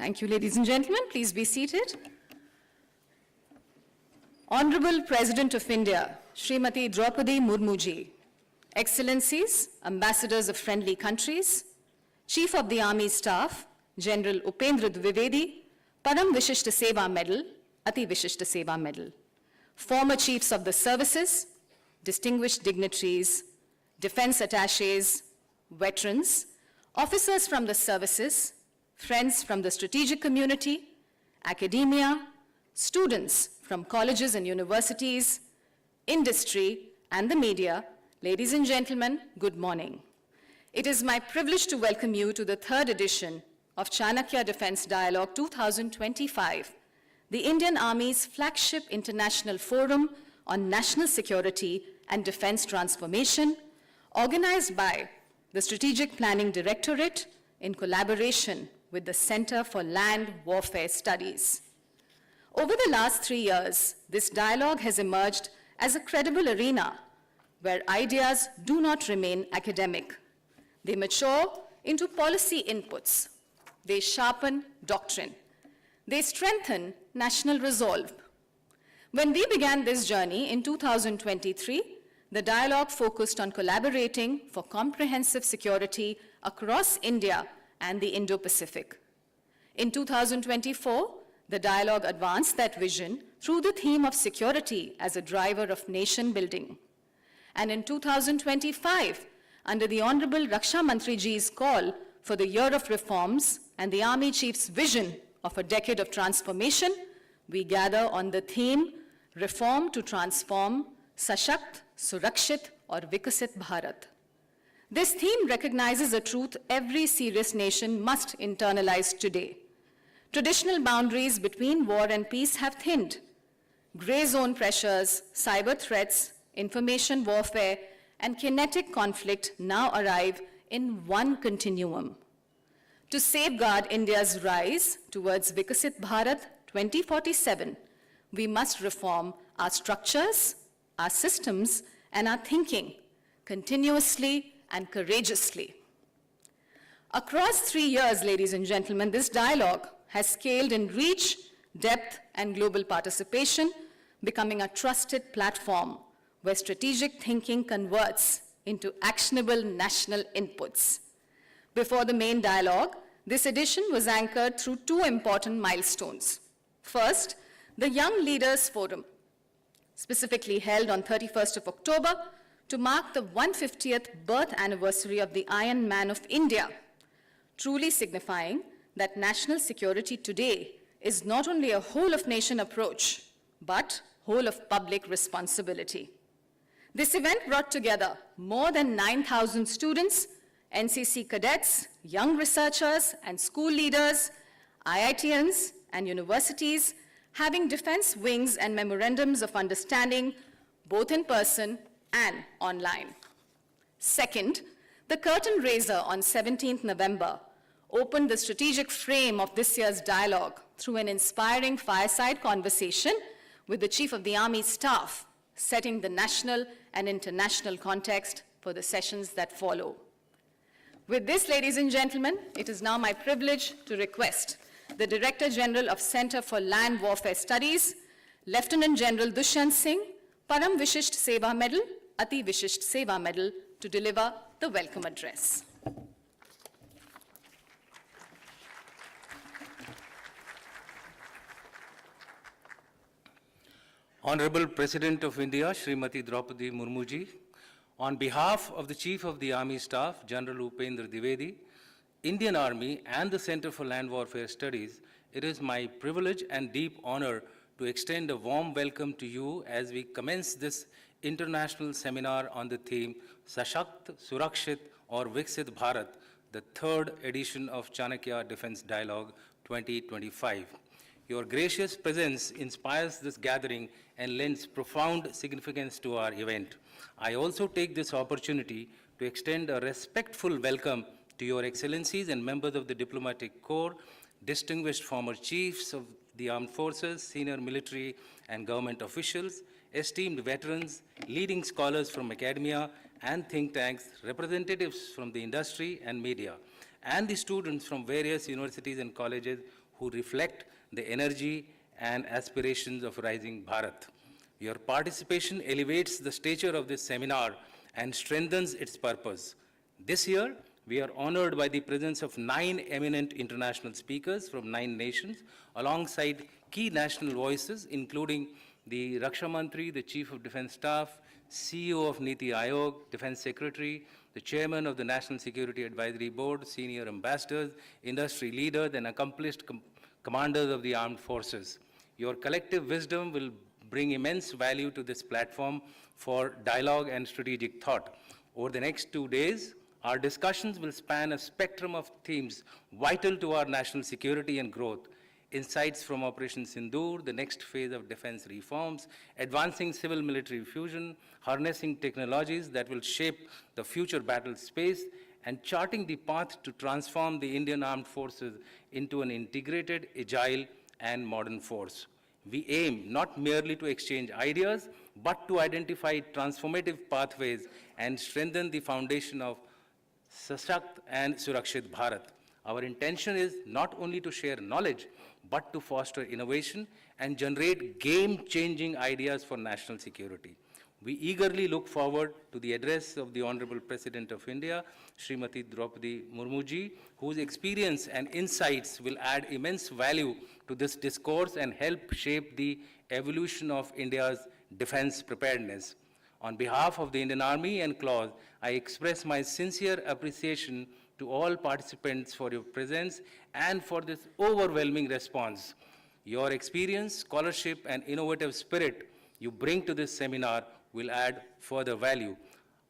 Thank you, ladies and gentlemen. Please be seated. Honorable President of India, Srimati Droupadi Murmu ji, Excellencies, Ambassadors of friendly countries, Chief of the Army Staff, General Upendra Dwivedi, Param Vishishta Seva Medal, Ati Vishishta Seva Medal, former Chiefs of the Services, distinguished dignitaries, defense attaches, veterans, officers from the services, friends from the strategic community, academia, students from colleges and universities, industry, and the media, ladies and gentlemen, good morning. It is my privilege to welcome you to the third edition of Chanakya Defence Dialogue 2025, the Indian Army's flagship international forum on national security and defense transformation, organized by the Strategic Planning Directorate in collaboration with the Center for Land Warfare Studies. Over the last 3 years, this dialogue has emerged as a credible arena where ideas do not remain academic. They mature into policy inputs. They sharpen doctrine. They strengthen national resolve. When we began this journey in 2023, the dialogue focused on collaborating for comprehensive security across India and the Indo-Pacific. In 2024, the dialogue advanced that vision through the theme of security as a driver of nation building. And in 2025, under the Honorable Raksha Mantri ji's call for the year of reforms and the Army Chief's vision of a decade of transformation, we gather on the theme, Reform to Transform, Sashakt, Surakshit or Vikasit Bharat. This theme recognizes a truth every serious nation must internalize today. Traditional boundaries between war and peace have thinned. Gray zone pressures, cyber threats, information warfare, and kinetic conflict now arrive in one continuum. To safeguard India's rise towards Vikasit Bharat 2047, we must reform our structures, our systems, and our thinking continuously and courageously. Across 3 years, ladies and gentlemen, this dialogue has scaled in reach, depth, and global participation, becoming a trusted platform where strategic thinking converts into actionable national inputs. Before the main dialogue, this edition was anchored through 2 important milestones. First, the Young Leaders Forum, specifically held on 31st of October to mark the 150th birth anniversary of the Iron Man of India, truly signifying that national security today is not only a whole-of-nation approach, but whole-of-public responsibility. This event brought together more than 9,000 students, NCC cadets, young researchers, and school leaders, IITians, and universities, having defense wings and memorandums of understanding, both in person and online. Second, the curtain raiser on 17th November opened the strategic frame of this year's dialogue through an inspiring fireside conversation with the Chief of the Army Staff, setting the national and international context for the sessions that follow. With this, ladies and gentlemen, it is now my privilege to request the Director General of Center for Land Warfare Studies, Lieutenant General Dushyant Singh, Param Vishisht Seva Medal, Ati Vishisht Seva Medal, to deliver the welcome address. Honorable President of India, Srimati Droupadi Murmu ji, on behalf of the Chief of the Army Staff, General Upendra Dwivedi, Indian Army and the Center for Land Warfare Studies, it is my privilege and deep honor to extend a warm welcome to you as we commence this international seminar on the theme Sashakt, Surakshit or Viksit Bharat, the third edition of Chanakya Defence Dialogue 2025. Your gracious presence inspires this gathering and lends profound significance to our event. I also take this opportunity to extend a respectful welcome to Your Excellencies and members of the Diplomatic Corps, distinguished former chiefs of the armed forces, senior military and government officials, esteemed veterans, leading scholars from academia and think tanks, representatives from the industry and media, and the students from various universities and colleges who reflect the energy and aspirations of rising Bharat. Your participation elevates the stature of this seminar and strengthens its purpose. This year, we are honored by the presence of 9 eminent international speakers from 9 nations, alongside key national voices, including the Raksha Mantri, the Chief of Defence Staff, CEO of Niti Aayog, Defence Secretary, the Chairman of the National Security Advisory Board, senior ambassadors, industry leaders, and accomplished commanders of the armed forces. Your collective wisdom will bring immense value to this platform for dialogue and strategic thought. Over the next 2 days, our discussions will span a spectrum of themes vital to our national security and growth. Insights from Operation Sindoor, the next phase of defense reforms, advancing civil-military fusion, harnessing technologies that will shape the future battle space, and charting the path to transform the Indian armed forces into an integrated, agile, and modern force. We aim not merely to exchange ideas, but to identify transformative pathways and strengthen the foundation of Sashakt and Surakshit Bharat. Our intention is not only to share knowledge, but to foster innovation and generate game-changing ideas for national security. We eagerly look forward to the address of the Hon'ble President of India, Srimati Droupadi Murmu ji, whose experience and insights will add immense value to this discourse and help shape the evolution of India's defense preparedness. On behalf of the Indian Army and CLAWS, I express my sincere appreciation to all participants for your presence and for this overwhelming response. Your experience, scholarship, and innovative spirit you bring to this seminar will add further value.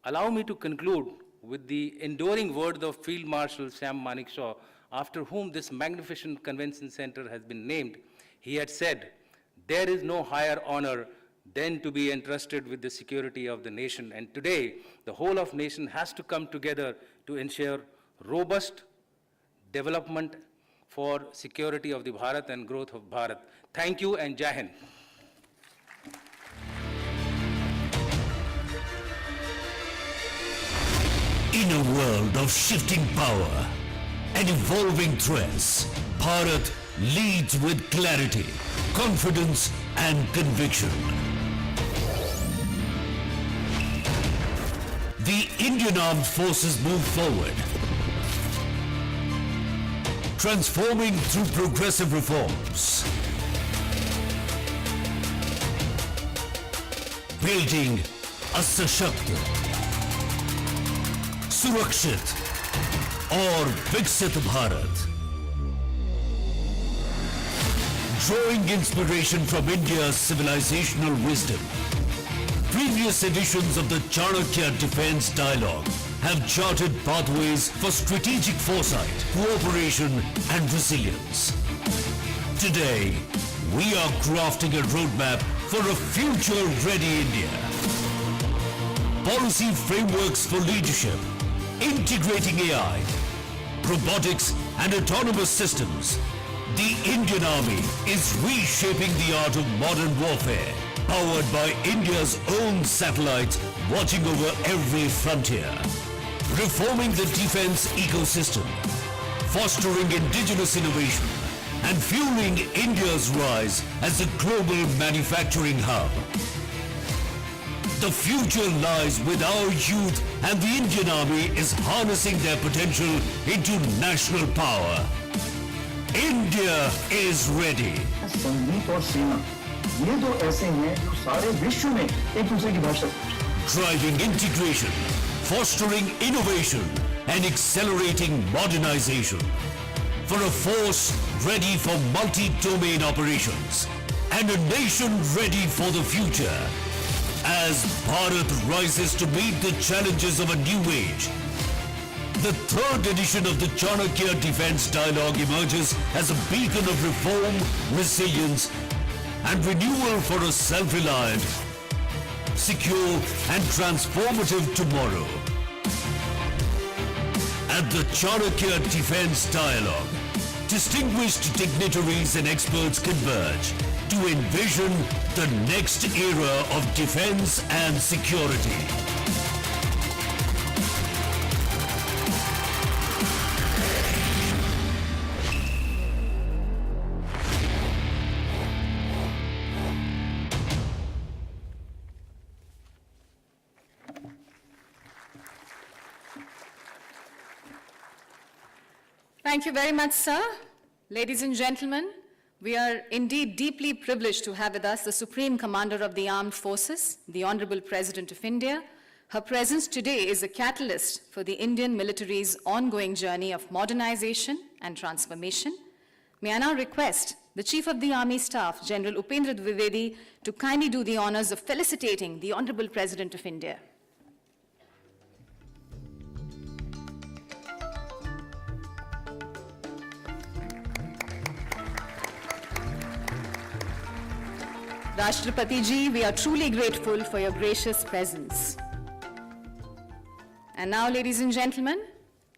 Allow me to conclude with the enduring words of Field Marshal Sam Manekshaw, after whom this magnificent convention center has been named. He had said, "There is no higher honor than to be entrusted with the security of the nation." And today, the whole of nation has to come together to ensure robust development for security of the Bharat and growth of Bharat. Thank you and Jai Hind. In a world of shifting power and evolving threats, Bharat leads with clarity, confidence, and conviction. The Indian Armed Forces move forward, transforming through progressive reforms, building a Sashakt, Surakshit or Viksit Bharat. Drawing inspiration from India's civilizational wisdom, previous editions of the Chanakya Defence Dialogue have charted pathways for strategic foresight, cooperation and resilience. Today, we are crafting a roadmap for a future-ready India. Policy frameworks for leadership, integrating AI, robotics and autonomous systems. The Indian Army is reshaping the art of modern warfare, powered by India's own satellites watching over every frontier. Reforming the defense ecosystem, fostering indigenous innovation, and fueling India's rise as a global manufacturing hub. The future lies with our youth, and the Indian Army is harnessing their potential into national power. India is ready. संगीत और सेना ये दो ऐसे हैं जो सारे विश्व में एक दूसरे की भाषा Driving integration, fostering innovation, and accelerating modernization. For a force ready for multi-domain operations and a nation ready for the future. As Bharat rises to meet the challenges of a new age, the third edition of the Chanakya Defence Dialogue emerges as a beacon of reform, resilience, and renewal for a self-reliant, secure, and transformative tomorrow. At the Chanakya Defence Dialogue, distinguished dignitaries and experts converge to envision the next era of defense and security. Thank you very much, sir. Ladies and gentlemen, we are indeed deeply privileged to have with us the Supreme Commander of the Armed Forces, the Hon'ble President of India. Her presence today is a catalyst for the Indian military's ongoing journey of modernization and transformation. May I now request the Chief of the Army Staff, General Upendra Dwivedi, to kindly do the honors of felicitating the Hon'ble President of India. Rashtrapati ji, we are truly grateful for your gracious presence. And now, ladies and gentlemen,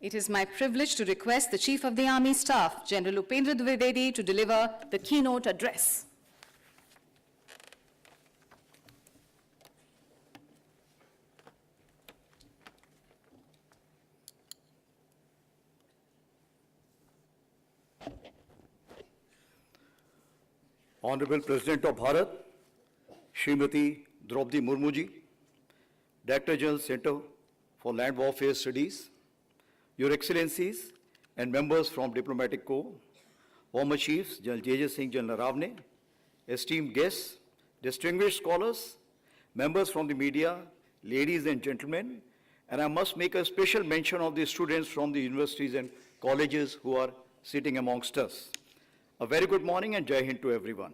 it is my privilege to request the Chief of the Army Staff, General Upendra Dwivedi, to deliver the keynote address. Honorable President of Bharat, Srimati Droupadi Murmu ji, Director General Center for Land Warfare Studies, Your Excellencies and members from Diplomatic Corps, Former Chiefs, General J.J. Singh, General Ravne, esteemed guests, distinguished scholars, members from the media, ladies and gentlemen, and I must make a special mention of the students from the universities and colleges who are sitting amongst us. A very good morning and Jai Hind to everyone.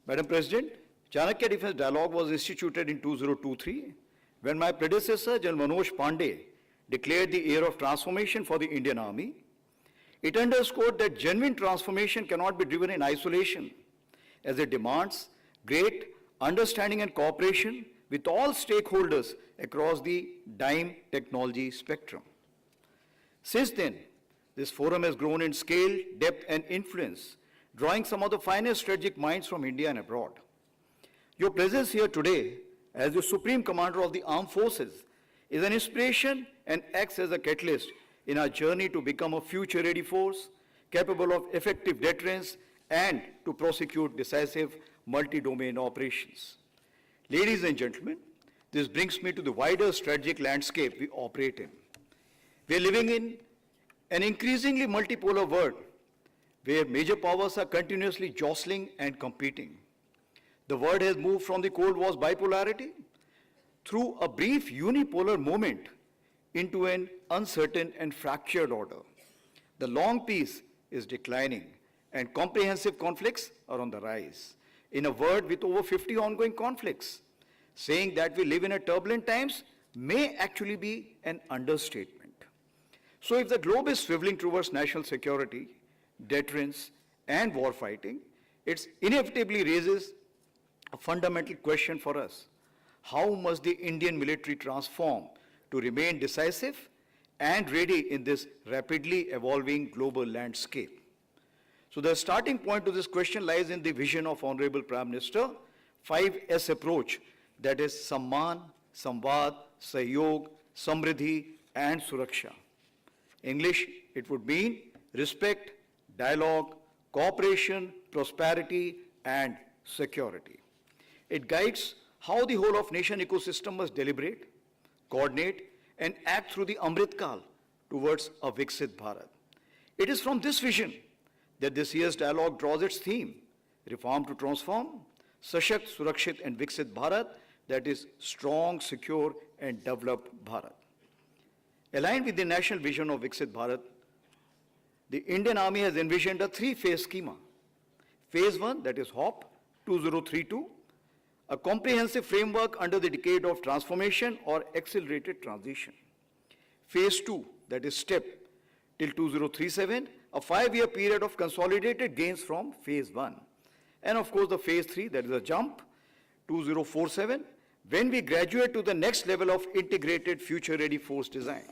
Madam President, Chanakya Defence Dialogue was instituted in 2023 when my predecessor, General Manoj Pandey, declared the year of transformation for the Indian Army. It underscored that genuine transformation cannot be driven in isolation, as it demands great understanding and cooperation with all stakeholders across the DIME technology spectrum. Since then, this forum has grown in scale, depth, and influence, drawing some of the finest strategic minds from India and abroad. Your presence here today as the Supreme Commander of the Armed Forces is an inspiration and acts as a catalyst in our journey to become a future-ready force, capable of effective deterrence and to prosecute decisive multi-domain operations. Ladies and gentlemen, this brings me to the wider strategic landscape we operate in. We are living in an increasingly multipolar world where major powers are continuously jostling and competing. The world has moved from the Cold War's bipolarity through a brief unipolar moment into an uncertain and fractured order. The long peace is declining and comprehensive conflicts are on the rise. In a world with over 50 ongoing conflicts, saying that we live in a turbulent times may actually be an understatement. So if the globe is swiveling towards national security, deterrence, and warfighting, it inevitably raises a fundamental question for us. How must the Indian military transform to remain decisive and ready in this rapidly evolving global landscape? So the starting point to this question lies in the vision of Honorable Prime Minister, 5S approach, that is Samman, Samvad, Sahyog, Samriddhi, and Suraksha. English, it would mean respect, dialogue, cooperation, prosperity, and security. It guides how the whole of nation ecosystem must deliberate, coordinate, and act through the Amrit Kal towards a Viksit Bharat. It is from this vision that this year's dialogue draws its theme, reform to transform, Sashakt, Surakshit, and Viksit Bharat, that is strong, secure, and developed Bharat. Aligned with the national vision of Viksit Bharat, the Indian Army has envisioned a three-phase schema. Phase 1, that is HOP 2032, a comprehensive framework under the decade of transformation or accelerated transition. Phase 2, that is STEP till 2037, a 5-year period of consolidated gains from Phase 1. And of course the Phase 3, that is a jump, 2047, when we graduate to the next level of integrated future-ready force design.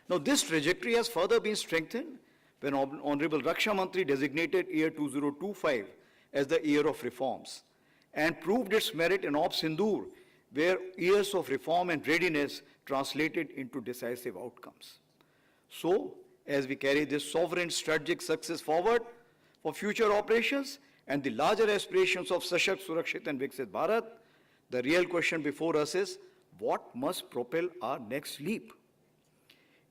Now this trajectory has further been strengthened when Honorable Raksha Mantri designated year 2025 as the year of reforms and proved its merit in Op Sindoor, where years of reform and readiness translated into decisive outcomes. So, as we carry this sovereign strategic success forward for future operations and the larger aspirations of Sashakt, Surakshit, and Viksit Bharat, the real question before us is, what must propel our next leap?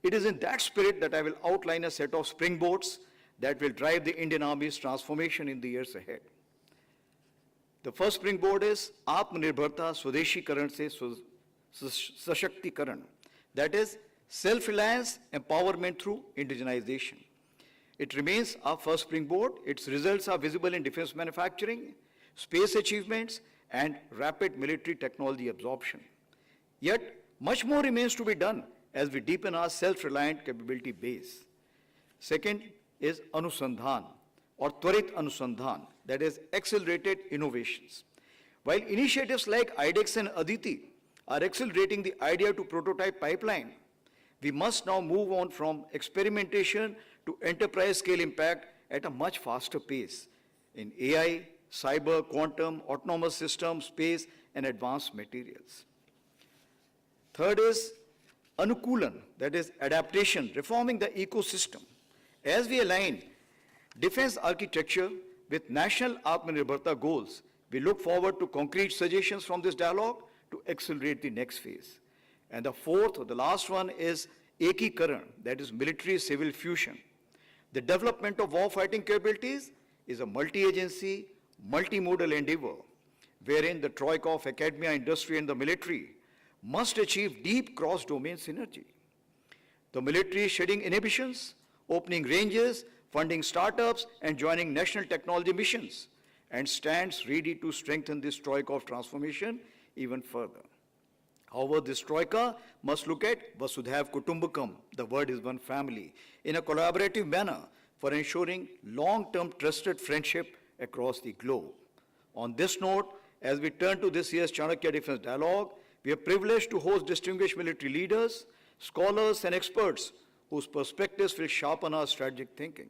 It is in that spirit that I will outline a set of springboards that will drive the Indian Army's transformation in the years ahead. The first springboard is Atmanirbharta Swadeshikaran se Sashактikaran, that is self-reliance, empowerment through indigenization. It remains our first springboard. Its results are visible in defense manufacturing, space achievements, and rapid military technology absorption. Yet, much more remains to be done as we deepen our self-reliant capability base. Second is Anusandhan, or Twarit Anusandhan, that is accelerated innovations. While initiatives like IDEX and Aditi are accelerating the idea to prototype pipeline, we must now move on from experimentation to enterprise scale impact at a much faster pace in AI, cyber, quantum, autonomous systems, space, and advanced materials. Third is Anukulan, that is adaptation, reforming the ecosystem. As we align defense architecture with national Atmanirbharta goals, we look forward to concrete suggestions from this dialogue to accelerate the next phase. And the fourth, or the last one, is Ekikaran, that is military-civil fusion. The development of warfighting capabilities is a multi-agency, multimodal endeavor, wherein the troika of academia, industry, and the military must achieve deep cross-domain synergy. The military is shedding inhibitions, opening ranges, funding startups, and joining national technology missions, and stands ready to strengthen this troika of transformation even further. However, this troika must look at Vasudhaiv Kutumbakam, the word is one family, in a collaborative manner for ensuring long-term trusted friendship across the globe. On this note, as we turn to this year's Chanakya Defence Dialogue, we are privileged to host distinguished military leaders, scholars, and experts whose perspectives will sharpen our strategic thinking.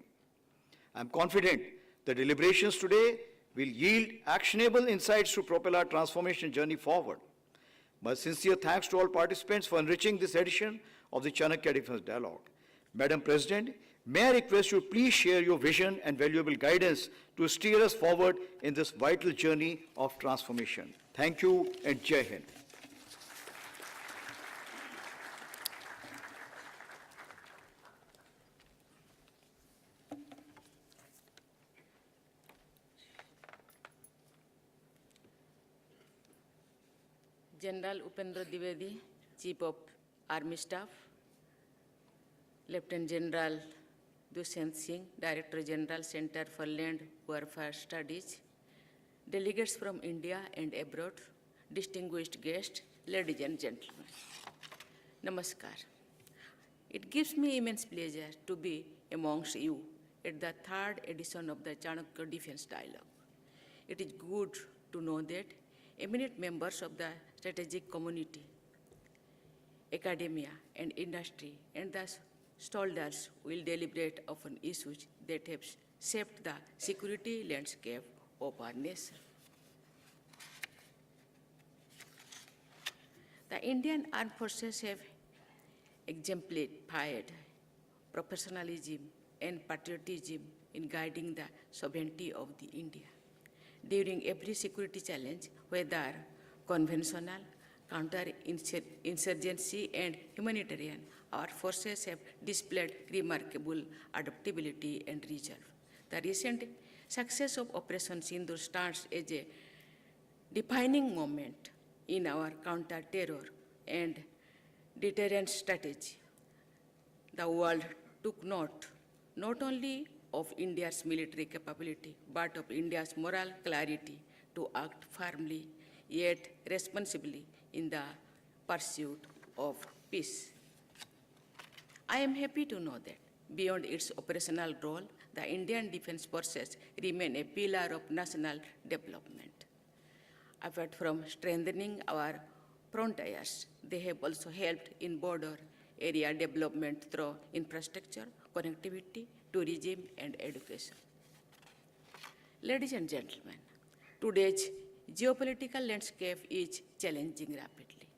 I'm confident the deliberations today will yield actionable insights to propel our transformation journey forward. My sincere thanks to all participants for enriching this edition of the Chanakya Defence Dialogue. Madam President, may I request you please share your vision and valuable guidance to steer us forward in this vital journey of transformation. Thank you and Jai Hind. General Upendra Dwivedi, Chief of Army Staff, Lieutenant General Dushant Singh, Director General, Center for Land Warfare Studies, delegates from India and abroad, distinguished guests, ladies and gentlemen. Namaskar. It gives me immense pleasure to be amongst you at the third edition of the Chanakya Defence Dialogue. It is good to know that eminent members of the strategic community, academia and industry, and the stakeholders will deliberate upon issues that have shaped the security landscape of our nation. The Indian Armed Forces have exemplified professionalism and patriotism in guiding the sovereignty of the India. During every security challenge, whether conventional, counter-insurgency, and humanitarian, our forces have displayed remarkable adaptability and resolve. The recent success of Operation Sindoor stands as a defining moment in our counter-terror and deterrence strategy. The world took note not only of India's military capability, but of India's moral clarity to act firmly yet responsibly in the pursuit of peace. I am happy to know that beyond its operational role, the Indian Defence Forces remain a pillar of national development. Apart from strengthening our frontiers, they have also helped in border area development through infrastructure, connectivity, tourism, and education. Ladies and gentlemen, today's geopolitical landscape is changing rapidly.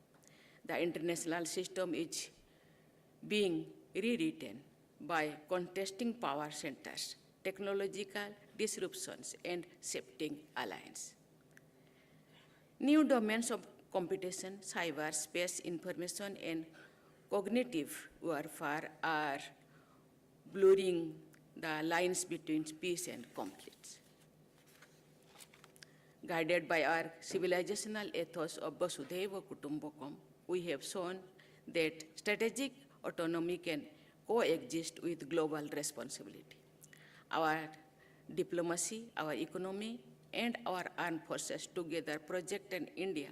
The international system is being rewritten by contesting power centers, technological disruptions, and shifting alliances. New domains of competition, cyber, space, information, and cognitive warfare are blurring the lines between peace and conflicts. Guided by our civilizational ethos of Vasudhaiva Kutumbakam, we have shown that strategic autonomy can coexist with global responsibility. Our diplomacy, our economy, and our armed forces together project an India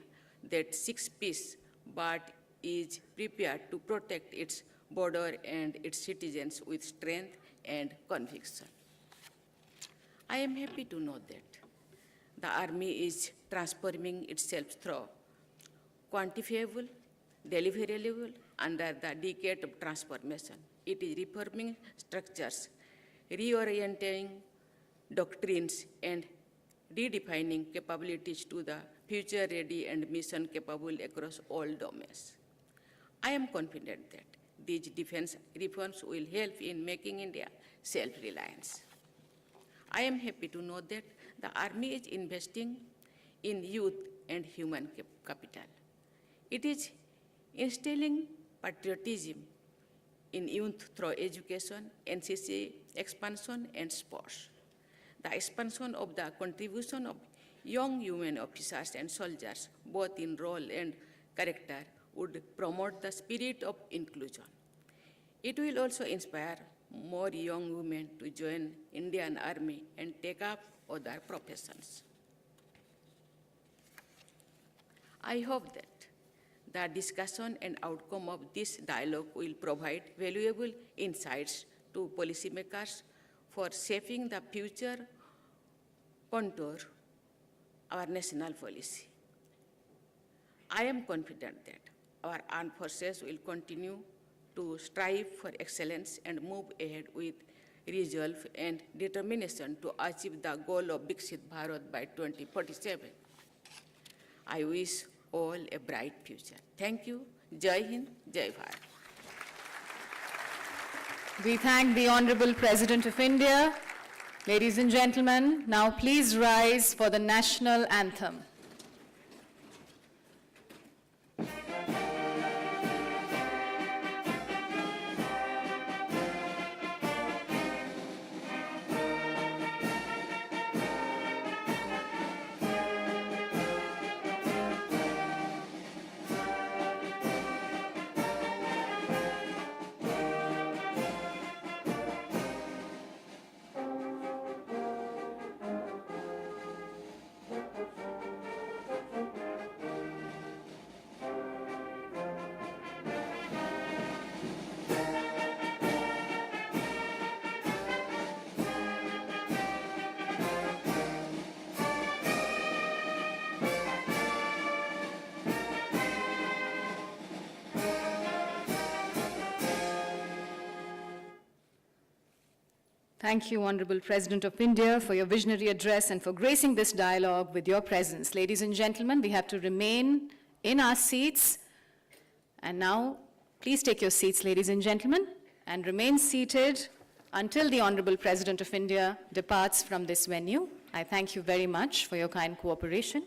that seeks peace but is prepared to protect its border and its citizens with strength and conviction. I am happy to note that the Army is transforming itself through quantifiable, deliverable under the decade of transformation. It is reforming structures, reorienting doctrines, and redefining capabilities to the future-ready and mission-capable across all domains. I am confident that these defense reforms will help in making India self-reliant. I am happy to note that the Army is investing in youth and human capital. It is instilling patriotism in youth through education, NCC expansion, and sports. The expansion of the contribution of young women officers and soldiers, both in role and character, would promote the spirit of inclusion. It will also inspire more young women to join Indian Army and take up other professions. I hope that the discussion and outcome of this dialogue will provide valuable insights to policymakers for shaping the future contour our national policy. I am confident that our armed forces will continue to strive for excellence and move ahead with resolve and determination to achieve the goal of Viksit Bharat by 2047. I wish all a bright future. Thank you. Jai Hind, Jai Bharat. We thank the Honorable President of India. Ladies and gentlemen, now please rise for the national anthem. Thank you, Honorable President of India, for your visionary address and for gracing this dialogue with your presence. Ladies and gentlemen, we have to remain in our seats. And now, please take your seats, ladies and gentlemen, and remain seated until the Honorable President of India departs from this venue. I thank you very much for your kind cooperation.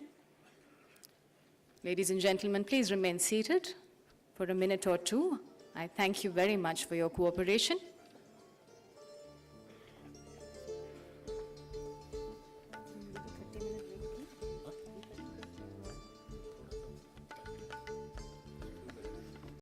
Ladies and gentlemen, please remain seated for a minute or two. I thank you very much for your cooperation.